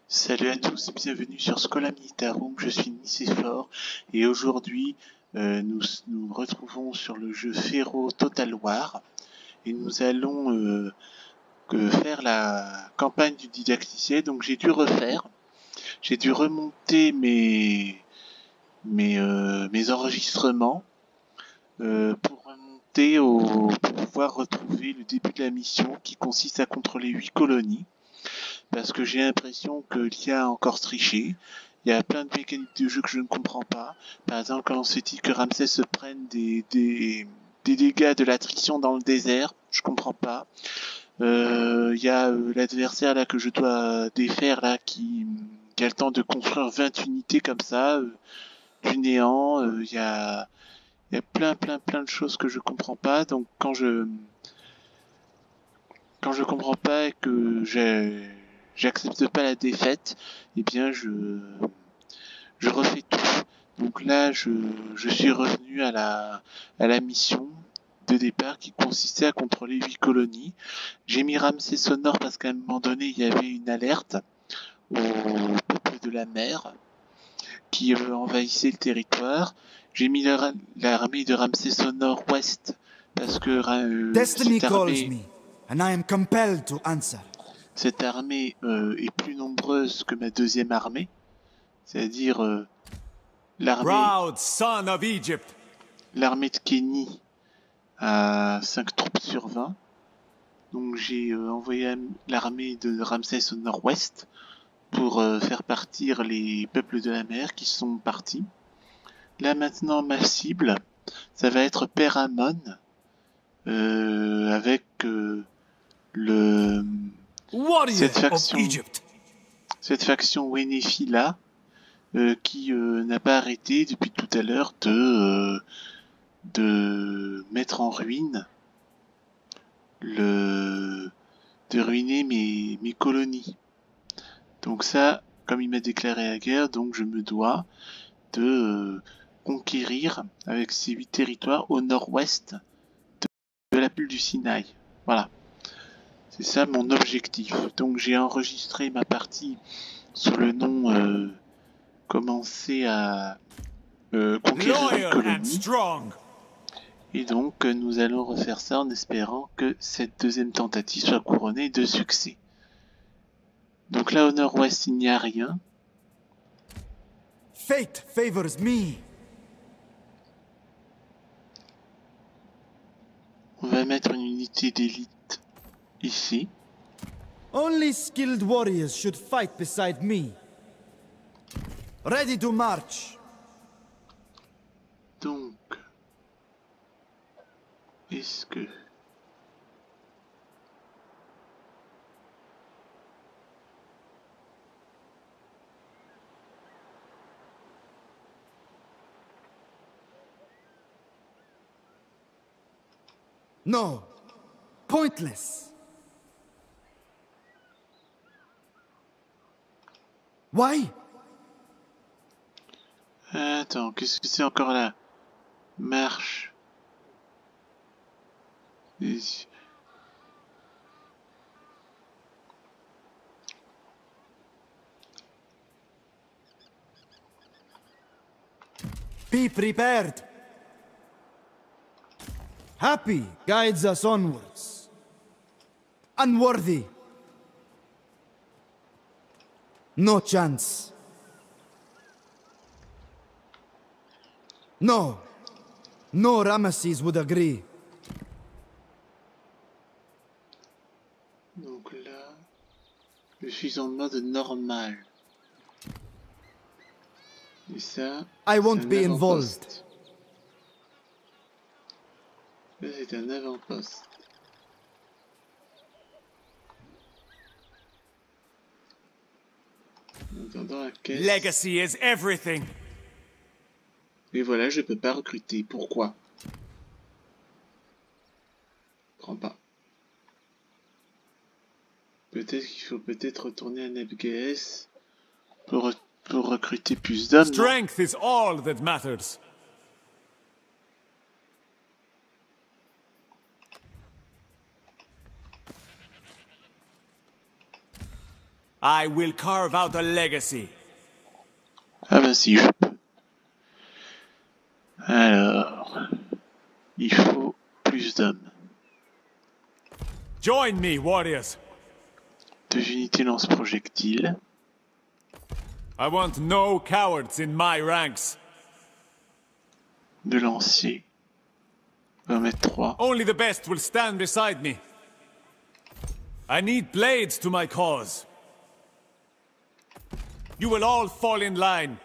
Salut à tous, bienvenue sur Schola Militarum, je suis Nicéphore et aujourd'hui nous retrouvons sur le jeu Fero Total War et nous allons faire la campagne du didacticiel. Donc j'ai dû remonter mes enregistrements pour pouvoir retrouver le début de la mission qui consiste à contrôler 8 colonies. Parce que j'ai l'impression que l'IA a encore triché. Il y a plein de mécaniques de jeu que je ne comprends pas. Par exemple, quand on se dit que Ramsès se prenne des dégâts de l'attrition dans le désert, je comprends pas. Il y a l'adversaire là que je dois défaire là qui a le temps de construire 20 unités comme ça, du néant. Il y a plein de choses que je comprends pas. Donc quand je comprends pas et que j'accepte pas la défaite, eh bien je refais tout. Donc là je suis revenu à la mission de départ qui consistait à contrôler 8 colonies. J'ai mis Ramsès sonore parce qu'à un moment donné il y avait une alerte au peuple de la mer qui envahissait le territoire. J'ai mis l'armée de Ramsès au nord-ouest parce que Destiny calls me, and I am compelled to answer. Cette armée est plus nombreuse que ma deuxième armée, c'est-à-dire l'armée de Kenny à 5 troupes sur 20. Donc j'ai envoyé l'armée de Ramsès au nord-ouest pour faire partir les peuples de la mer qui sont partis. Là maintenant ma cible, ça va être Peramon avec cette faction Wenefi là qui n'a pas arrêté depuis tout à l'heure de mettre en ruine de ruiner mes colonies. Donc ça, comme il m'a déclaré la guerre, donc je me dois de conquérir avec ces 8 territoires au nord-ouest de la bulle du Sinaï. Voilà. C'est ça mon objectif. Donc j'ai enregistré ma partie sous le nom commencer à conquérir une colonie. Et donc nous allons refaire ça en espérant que cette deuxième tentative soit couronnée de succès. Donc là au nord-ouest il n'y a rien. Fate favors me. On va mettre une unité d'élite ici. Only skilled warriors should fight beside me. Ready to march. Donc, est-ce que... No. Pointless. Why? Attends, qu'est-ce que c'est encore là? Marche. Be prepared. Happy guides us onwards. Unworthy. No chance. No. No Ramesses would agree. Donc là, je suis en mode normal. Et ça, I won't be involved. Ça, c'est un avant-poste. En attendant la caisse. Legacy is everything. Et voilà, je peux pas recruter. Pourquoi? Je comprends pas. Peut-être qu'il faut retourner à NebGS pour recruter plus d'hommes. Strength is all that matters. I will carve out a legacy. Ah bah si, je peux. Alors, il faut plus d'hommes. Join me, warriors. 2 unités lance-projectiles. I want no cowards in my ranks. 2 lanciers. On va mettre 3. Only the best will stand beside me. I need blades to my cause. You will all fall in line.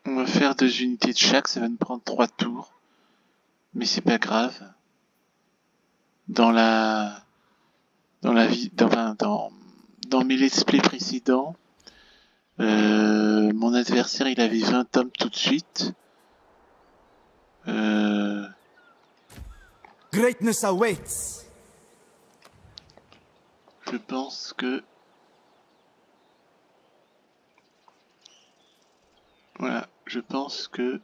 On va faire 2 unités de chaque, ça va nous prendre 3 tours. Mais c'est pas grave. Dans mes let's play précédents, mon adversaire il avait 20 hommes tout de suite. Greatness awaits. Je pense que voilà, je pense que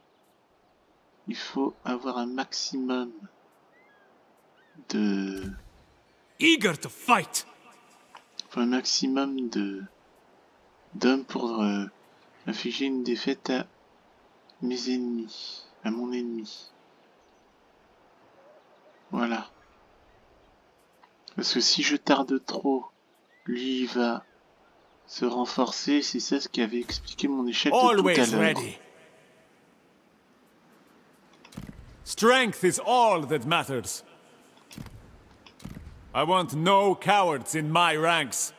il faut avoir un maximum de Eager to fight. un maximum d'hommes pour infliger une défaite à mes ennemis, à mon ennemi. Voilà. Parce que si je tarde trop, lui il va se renforcer. C'est ça ce qui avait expliqué mon échec de tout à Always l'heure. ready. Strength is all that matters. I want no cowards in my ranks.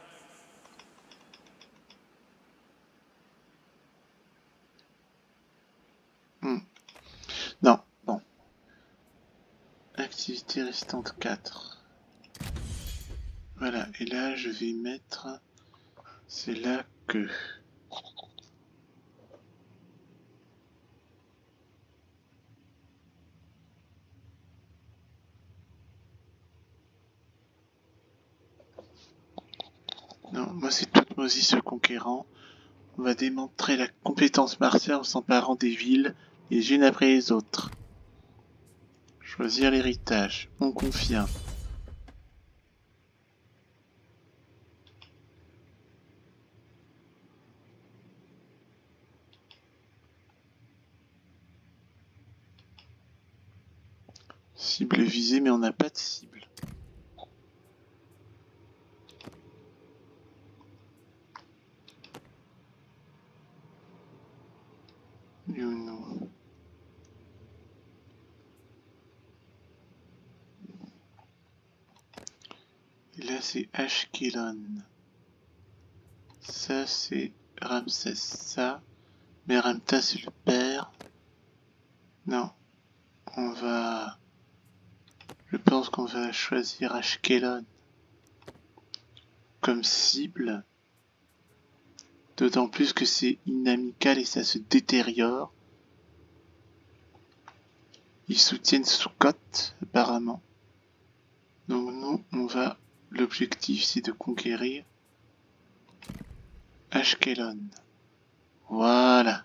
Non, bon. Activité restante 4. Voilà, et là je vais mettre... C'est là que... Non, moi c'est Toutmoses le conquérant. On va démontrer la compétence martiale en s'emparant des villes, les unes après les autres. Choisir l'héritage. On confirme. Cible visée, mais on n'a pas de cible. Younou. Et là c'est Ashkelon. Ça c'est Ramsès. Ça, mais Ramta c'est le père. Non, on va... Je pense qu'on va choisir Ashkelon comme cible. D'autant plus que c'est inamical et ça se détériore. Ils soutiennent Soukot, apparemment. Donc nous, on va... L'objectif, c'est de conquérir Ashkelon. Voilà.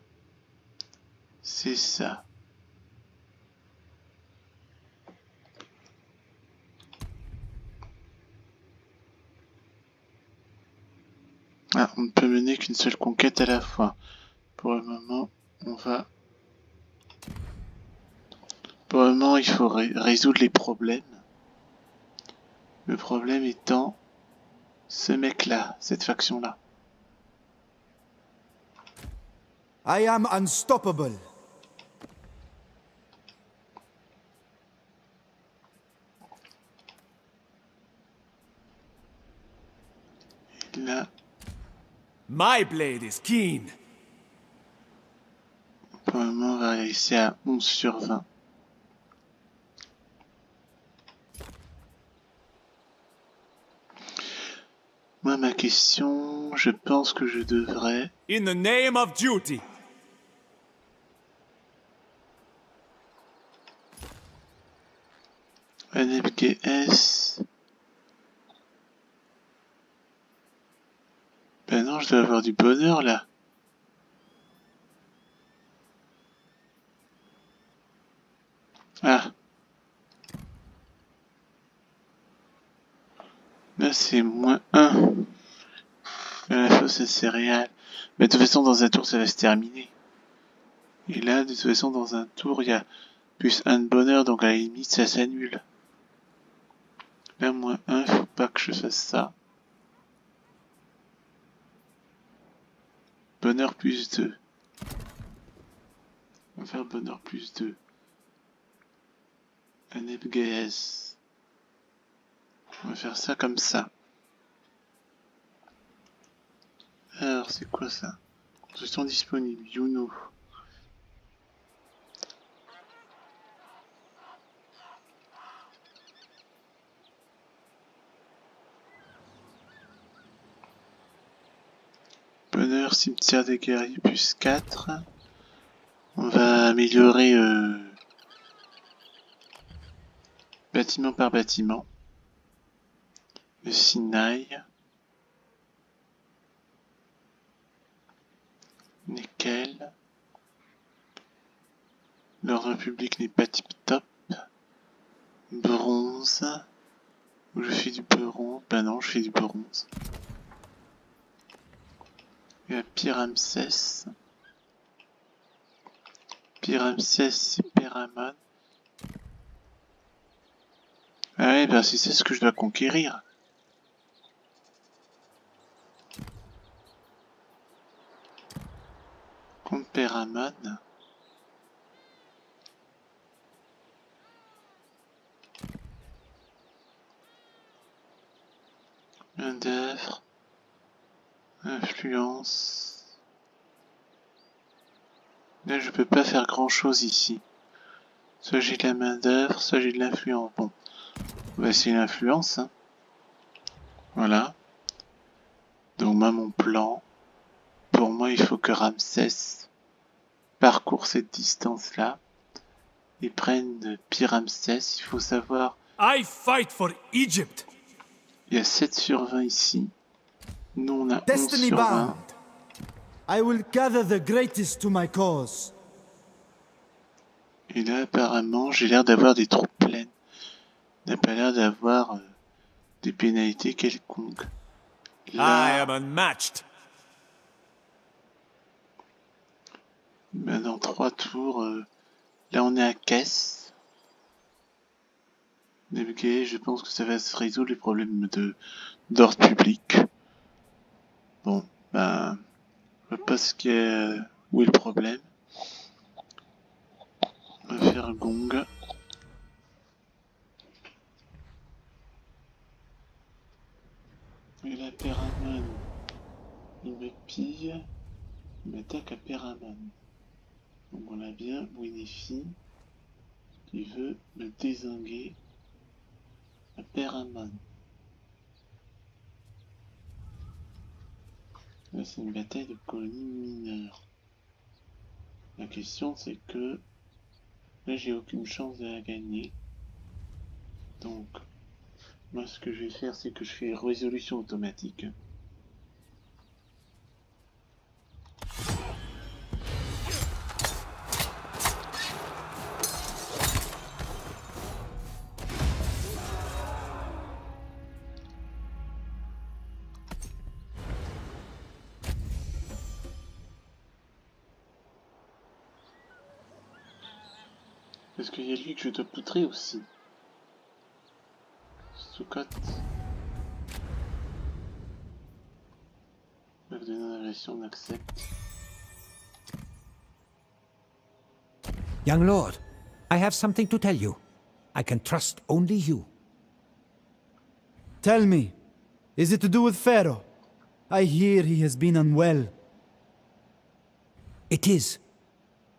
C'est ça. Ah, on ne peut mener qu'une seule conquête à la fois. Pour le moment, on va... Pour le moment, il faut résoudre les problèmes. Le problème étant ce mec-là, cette faction-là. I am unstoppable. Et là, My blade is keen. pour le moment, on va réussir à 11 sur 20. Moi, ma question, je pense que je devrais... In the name of duty. NFGS... Ben non, je dois avoir du bonheur, là. Ah. Là, c'est -1. La fosse à céréales. Mais de toute façon, dans un tour, ça va se terminer. Et là, de toute façon, dans un tour, il y a plus 1 de bonheur, donc à la limite, ça s'annule. Là, -1, faut pas que je fasse ça. Bonheur plus 2. On va faire bonheur plus 2. Un FGS. On va faire ça comme ça. Alors, c'est quoi ça? Construction disponible, Yuno. Bonheur, cimetière des guerriers, plus 4. On va améliorer bâtiment par bâtiment. Le Sinaï. Nickel. L'ordre public n'est pas tip top. Bronze. Ou je fais du bronze? Bah non, je fais du bronze. Il y a Pyramsès. Pyramsès, c'est Péramon. Ah ouais, ben c'est ce que je dois conquérir. Contre Péramon. Main d'œuvre. Influence. Là, je peux pas faire grand chose ici. Soit j'ai de la main d'œuvre, soit j'ai de l'influence. Bon, on va essayer l'influence. Hein. Voilà. Donc moi, mon plan, pour moi, il faut que Ramsès parcourt cette distance-là et prenne Pyramsès. Il faut savoir... I fight for Egypt. Il y a 7 sur 20 ici. Nous, on a 11 Destiny sur 20. bound. I will gather the greatest to my cause. Et là, apparemment, j'ai l'air d'avoir des troupes pleines. Il n'a pas l'air d'avoir des pénalités quelconques. Là, I am unmatched. Ben dans 3 tours, là on est à caisse. Ok, je pense que ça va se résoudre les problèmes d'ordre public. Bon, ben, je vois pas ce qu'il y a, où est le problème. On va faire gong. Et là, Péramon, il me pille, il m'attaque à Péramon. Donc on a bien Winifie qui veut me dézinguer à Péramon. Là, c'est une bataille de colonies mineures. La question, c'est que là, j'ai aucune chance de la gagner. Donc, moi, ce que je vais faire, c'est que je fais résolution automatique. Parce qu'il y a lui que je dois poutrer aussi. Sous-cote. Avec de non-agression, on accepte. Young lord, I have something to tell you. I can trust only you. Tell me, is it to do with Pharaoh? I hear he has been unwell. It is.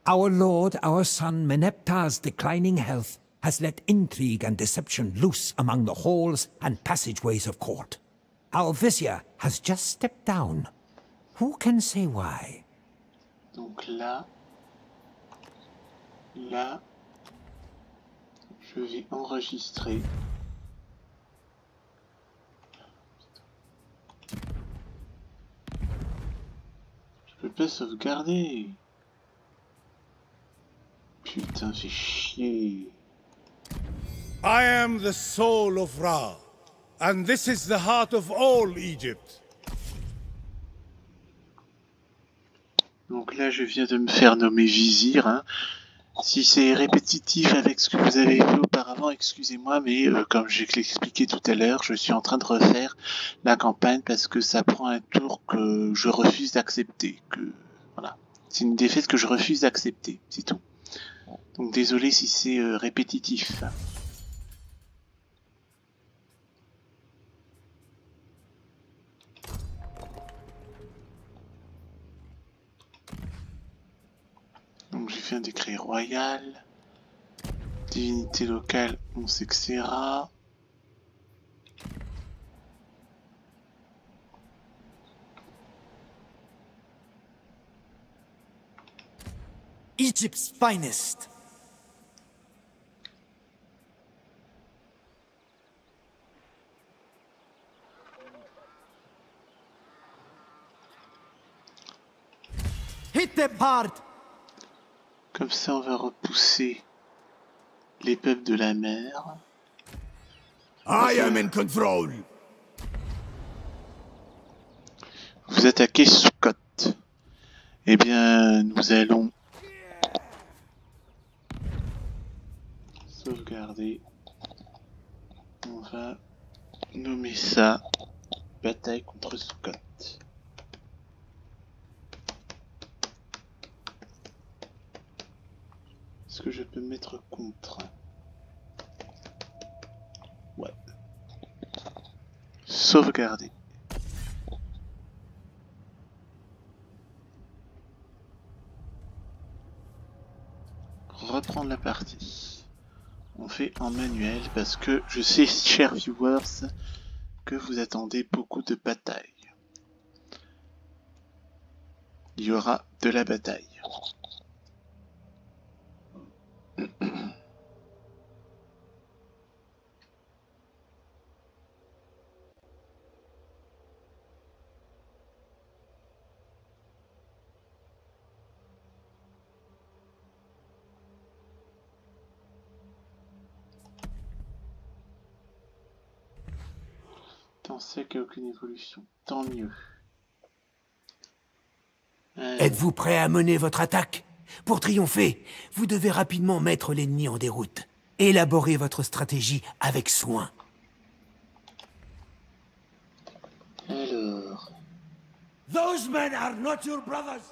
Our lord, our son, Meneptar's declining health has let intrigue and deception loose among the halls and passageways of court. Our vizier has just stepped down. Who can say why? Donc là, je vais enregistrer. Je peux pas sauvegarder. Putain, fais chier. I am the soul of Ra, And this is the heart of all Egypt. Donc là, je viens de me faire nommer vizir. Hein. Si c'est répétitif avec ce que vous avez vu auparavant, excusez-moi, mais comme je l'ai expliqué tout à l'heure, je suis en train de refaire la campagne parce que ça prend un tour que je refuse d'accepter. Voilà. C'est une défaite que je refuse d'accepter, c'est tout. Donc désolé si c'est répétitif. Donc j'ai fait un décret royal. Divinité locale, on sait que c'est Ra. Egypt's finest. Hit them hard. Comme ça, on va repousser les peuples de la mer. I am in control. Vous attaquez Sukkot. Eh bien, nous allons sauvegarder. On va nommer ça bataille contre Sukkot. Est-ce que je peux mettre contre? Ouais. Sauvegarder. Reprendre la partie. On fait en manuel parce que je sais, chers viewers, que vous attendez beaucoup de batailles. Il y aura de la bataille. Tant c'est qu'il n'y a aucune évolution. Tant mieux. Êtes-vous prêt à mener votre attaque? Pour triompher, vous devez rapidement mettre l'ennemi en déroute. Élaborez votre stratégie avec soin. Alors... Those men are not your brothers.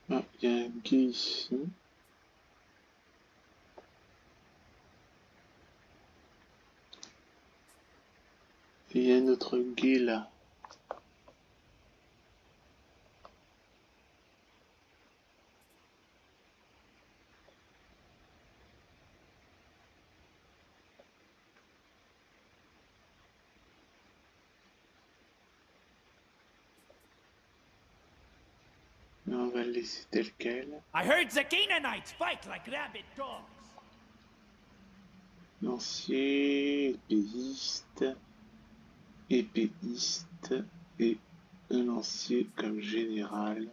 Ah, il y a un guet ici. Et il y a un autre guet là. Mais on va le laisser tel quel. I heard the Canaanites fight like rabid dogs. Lancier, épéiste et un lancier comme général.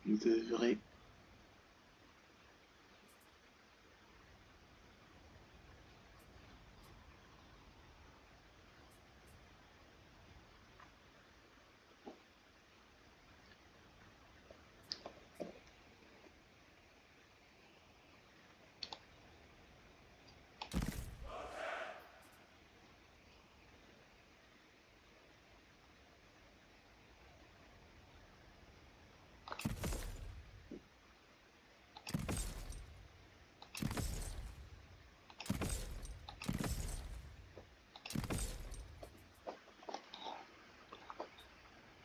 Il devrait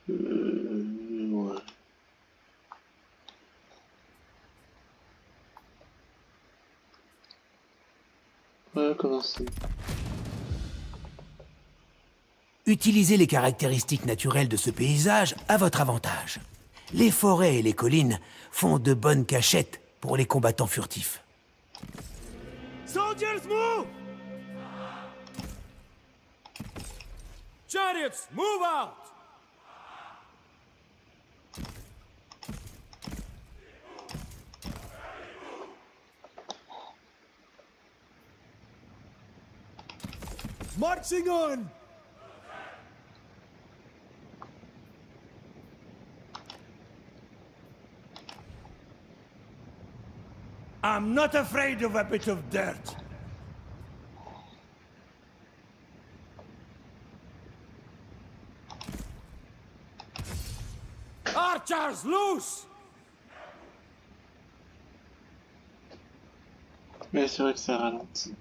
ouais. On va commencer. Utilisez les caractéristiques naturelles de ce paysage à votre avantage. Les forêts et les collines font de bonnes cachettes pour les combattants furtifs. Soldiers, move! Chariots, move out! Marching on! I'm not afraid of a bit of dirt. Archers, loose! Mais c'est vrai que ça ralentit.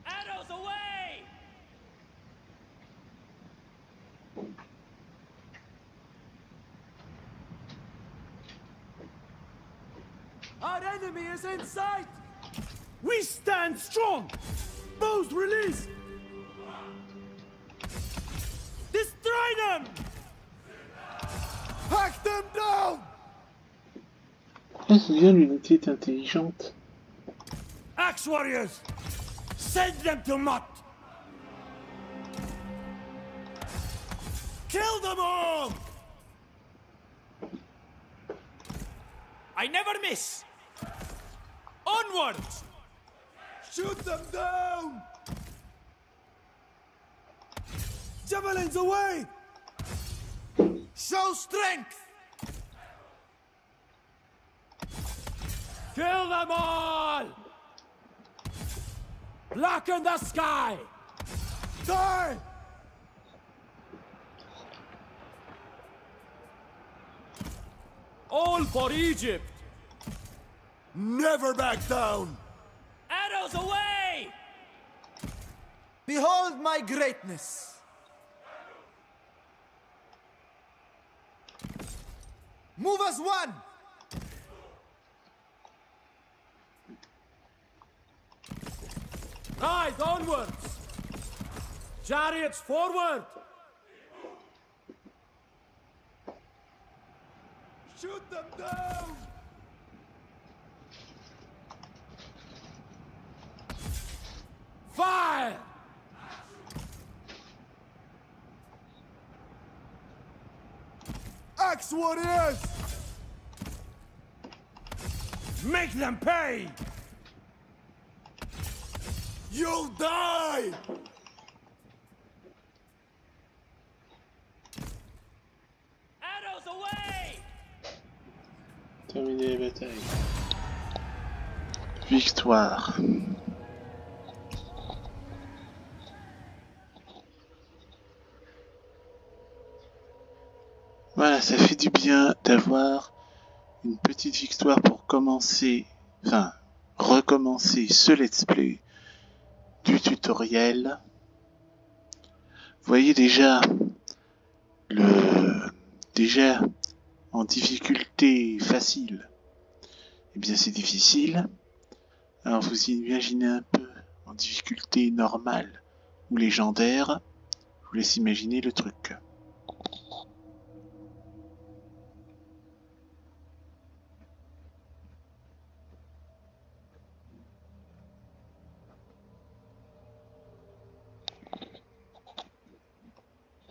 Arrows away! Our enemy is in sight! We stand strong! Bows released! Destroy them! Hack them down! Ah, c'est bien, l'unité est intelligente. Axe warriors! Send them to Mott! Kill them all! I never miss! Onwards! Shoot them down! Javelins away! Show strength! Kill them all! Blacken the sky! Die! All for Egypt! Never back down! Arrows away! Behold my greatness! Move as one! Rise onwards! Chariots forward! Shoot them down! Fire! Axe warriors! Make them pay! You'll die! Arrows away! Terminer la bataille. Victoire. Voilà, ça fait du bien d'avoir une petite victoire pour commencer, enfin, recommencer ce let's play du tutoriel. Vous voyez déjà déjà en difficulté facile, eh bien c'est difficile. Alors vous imaginez un peu en difficulté normale ou légendaire, je vous laisse imaginer le truc.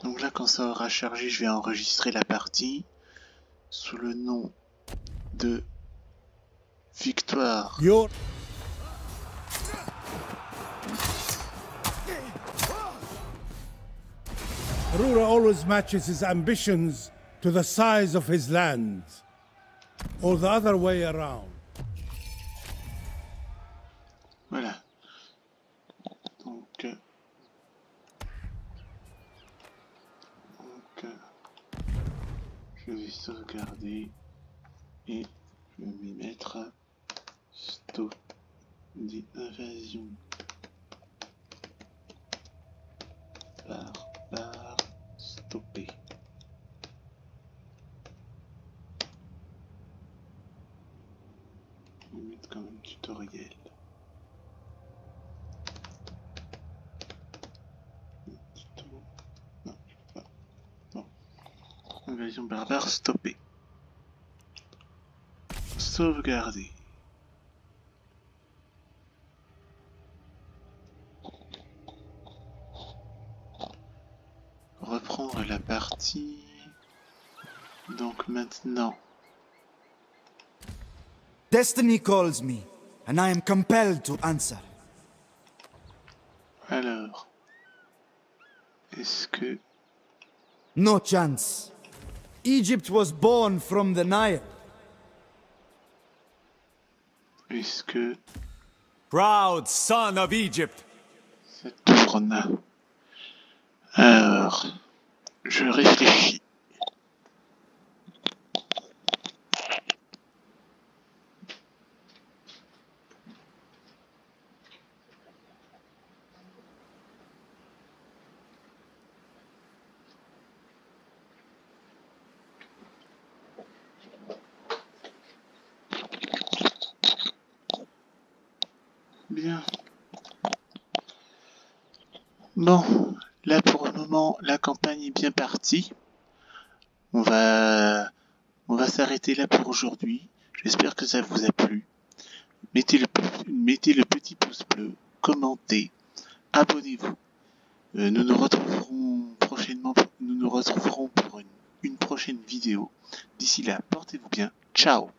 Donc là, quand ça aura chargé, je vais enregistrer la partie sous le nom de Victoire. Your Rura always matches his ambitions to the size of his land, or the other way around. Voilà. Donc, je vais sauvegarder et je vais m'y mettre. Stop d'invasion par stopper. On va mettre comme un tutoriel. Non, pas. Non. Invasion barbare stoppée. Sauvegarder. reprendre la partie. Donc maintenant... Destiny calls me, and I am compelled to answer. Alors... Est-ce que... No chance. Egypt was born from the Nile. Est-ce que... Proud son of Egypt. Ça tourne. Alors... Je réfléchis. Bien. Bon, là pour le moment, la campagne est bien partie. On va s'arrêter là pour aujourd'hui. J'espère que ça vous a plu. Mettez le petit pouce bleu, commentez, abonnez-vous. Nous nous retrouverons prochainement. Nous nous retrouverons pour une prochaine vidéo. D'ici là, portez-vous bien. Ciao.